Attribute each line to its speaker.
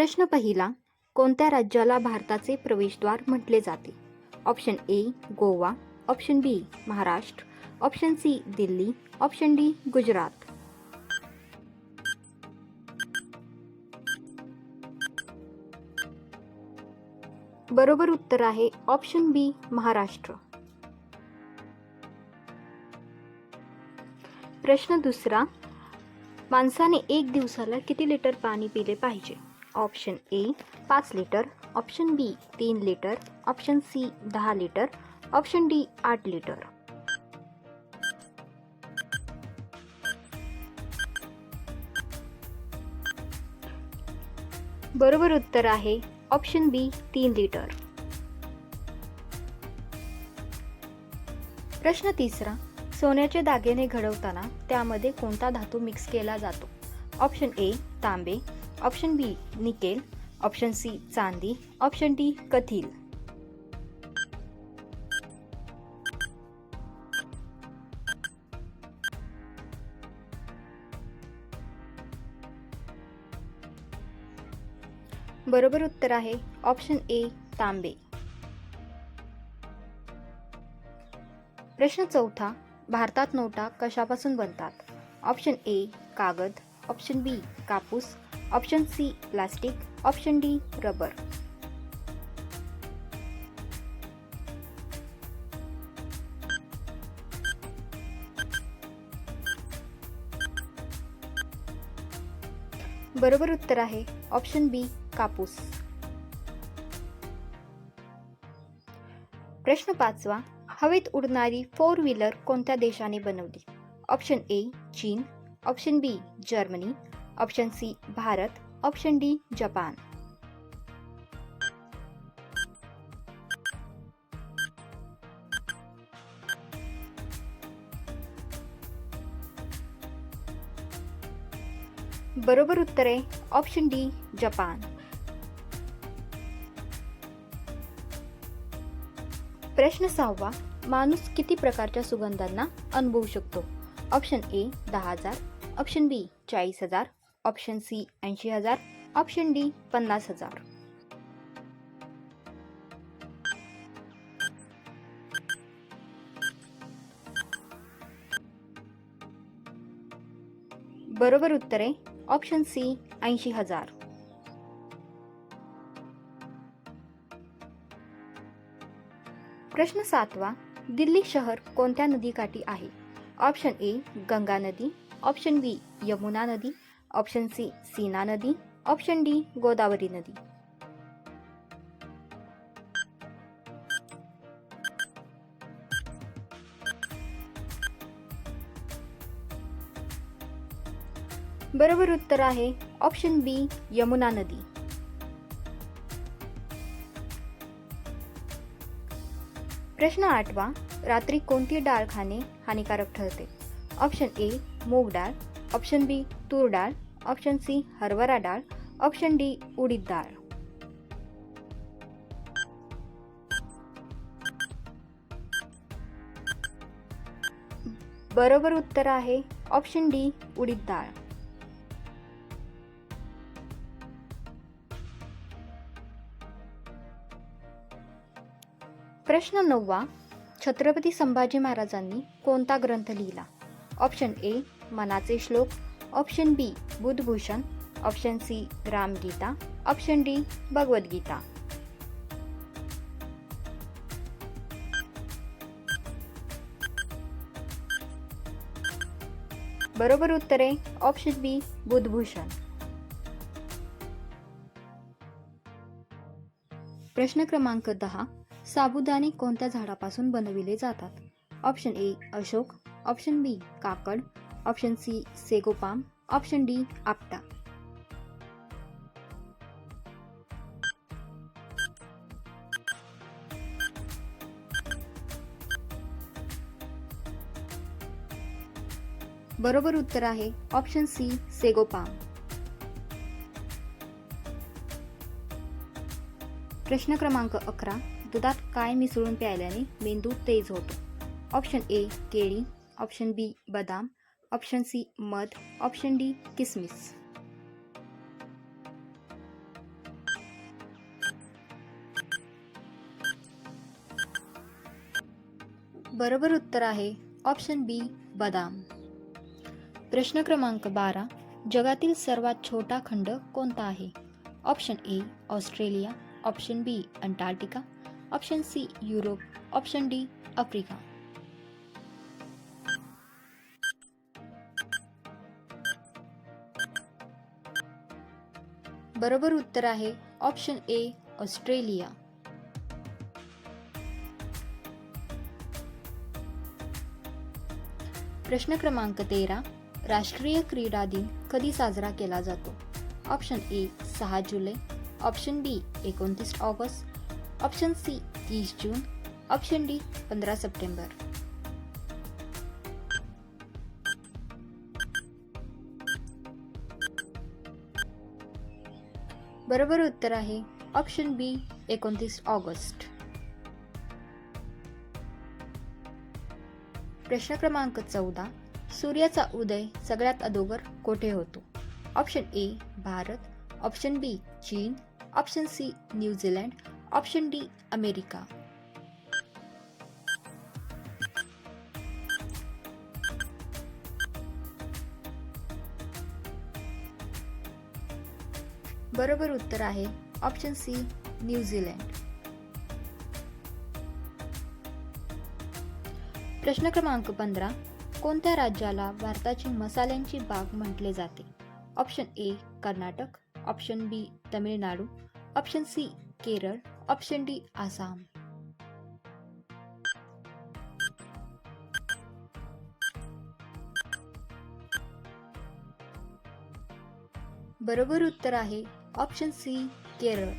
Speaker 1: प्रश्न पहिला. कोणत्या राज्याला भारताचे प्रवेशद्वार म्हटले जाते? Option A Goa, option B Maharashtra, option C Delhi, option D Gujarat. बरोबर उत्तर आहे ऑप्शन बी महाराष्ट्र. प्रश्न दुसरा. माणसाने एक दिवसाला किती लिटर पाणी पिले पाहिजे? Option A 5 litre, option B 3 litre, option C 10 litre, option D 8 litre. बरोबर उत्तर आहे ऑप्शन बी 3 लिटर. प्रश्न तिसरा. सोन्याचे दागिने घडवताना त्यामध्ये कोणता धातू मिक्स केला जातो? ऑप्शन ए तांबे, option B nickel, option C चांदी, ऑप्शन डी कथील. बरोबर उत्तर आहे ऑप्शन ए तांबे. प्रश्न चौथा. भारतात नोटा कशापासून बनतात? ऑप्शन ए कागद, ऑप्शन बी कापूस, option C plastic, option D rubber. बरोबर उत्तर आहे ऑप्शन बी कापूस. प्रश्न पाचवा. हवेत उडणारी 4 व्हीलर कोणत्या देशाने बनवली? ऑप्शन ए चीन, option B Germany, option C Bharat, option D जपान. बरोबर उत्तर आहे ऑप्शन डी जपान. प्रश्न 6वा. माणूस किती प्रकारच्या सुगंधांना अनुभवू शकतो? Option A 10,000, option B 40,000, option C 80,000, option D 50,000. बरोबर उत्तर आहे ऑप्शन सी 80,000. प्रश्न 7वा. दिल्ली शहर कोणत्या नदीकाठी आहे? ऑप्शन ए गंगा नदी, ऑप्शन बी यमुना नदी, ऑप्शन सी सीना नदी, ऑप्शन डी गोदावरी नदी. बरोबर उत्तर आहे ऑप्शन बी यमुना नदी. प्रश्न 8वा. रात्री कोणती डाळ खाणे हानिकारक ठरते? ऑप्शन ए मूग डाळ, ऑप्शन बी तूर डाळ, ऑप्शन सी हरभरा डाळ, ऑप्शन डी उडीद डाळ. बरोबर उत्तर आहे ऑप्शन डी उडीद डाळ. प्रश्न 9वा. छत्रपती संभाजी महाराजांनी कोणता ग्रंथ लिहिला? Option A Manache Shlok, option B Budhbhushan, option C Ramgita, option D Bhagavad Gita. बरोबर उत्तर आहे ऑप्शन बी बुधभूषण. प्रश्न क्रमांक 10. साबुदाणे कोणत्या झाडापासून बनविले जातात? ऑप्शन ए अशोक, ऑप्शन बी काकड, ऑप्शन सी सेगोपाम, ऑप्शन डी आपटा. बरोबर उत्तर आहे ऑप्शन सी सेगोपाम. प्रश्न क्रमांक 11. दुधात काय मिसळून प्यायल्याने मेंदू तेज होतो? ऑप्शन ए केळी, ऑप्शन बी बदाम, ऑप्शन सी मध, ऑप्शन डी किसमिस. बरोबर उत्तर आहे ऑप्शन बी बदाम. प्रश्न क्रमांक 12. जगातील सर्वात छोटा खंड कोणता आहे? Option A Australia, option B Antarctica, option C Europe, option D Africa. बरोबर उत्तर आहे ऑप्शन ए ऑस्ट्रेलिया. प्रश्न क्रमांक 13. राष्ट्रीय क्रीडा दिन कधी साजरा केला जातो? ऑप्शन ए 6 जुलै, ऑप्शन बी 29 ऑगस्ट, ऑप्शन सी 30 जून, ऑप्शन डी 15 सप्टेंबर. बरोबर उत्तर आहे ऑप्शन बी 29 ऑगस्ट. प्रश्न क्रमांक 14. सूर्याचा उदय सगळ्यात अगोदर कोठे होतो? ऑप्शन ए भारत, ऑप्शन बी चीन, option C New Zealand, option D America. बरोबर उत्तर आहे ऑप्शन सी न्यूझीलंड. प्रश्न क्रमांक 15. कोणत्या राज्याला भारताची मसाल्यांची बाग म्हटले जाते? Option A Karnataka, option B Tamil Nadu, option C Kerala, option D Assam. बरोबर उत्तर आहे ऑप्शन सी केरळ.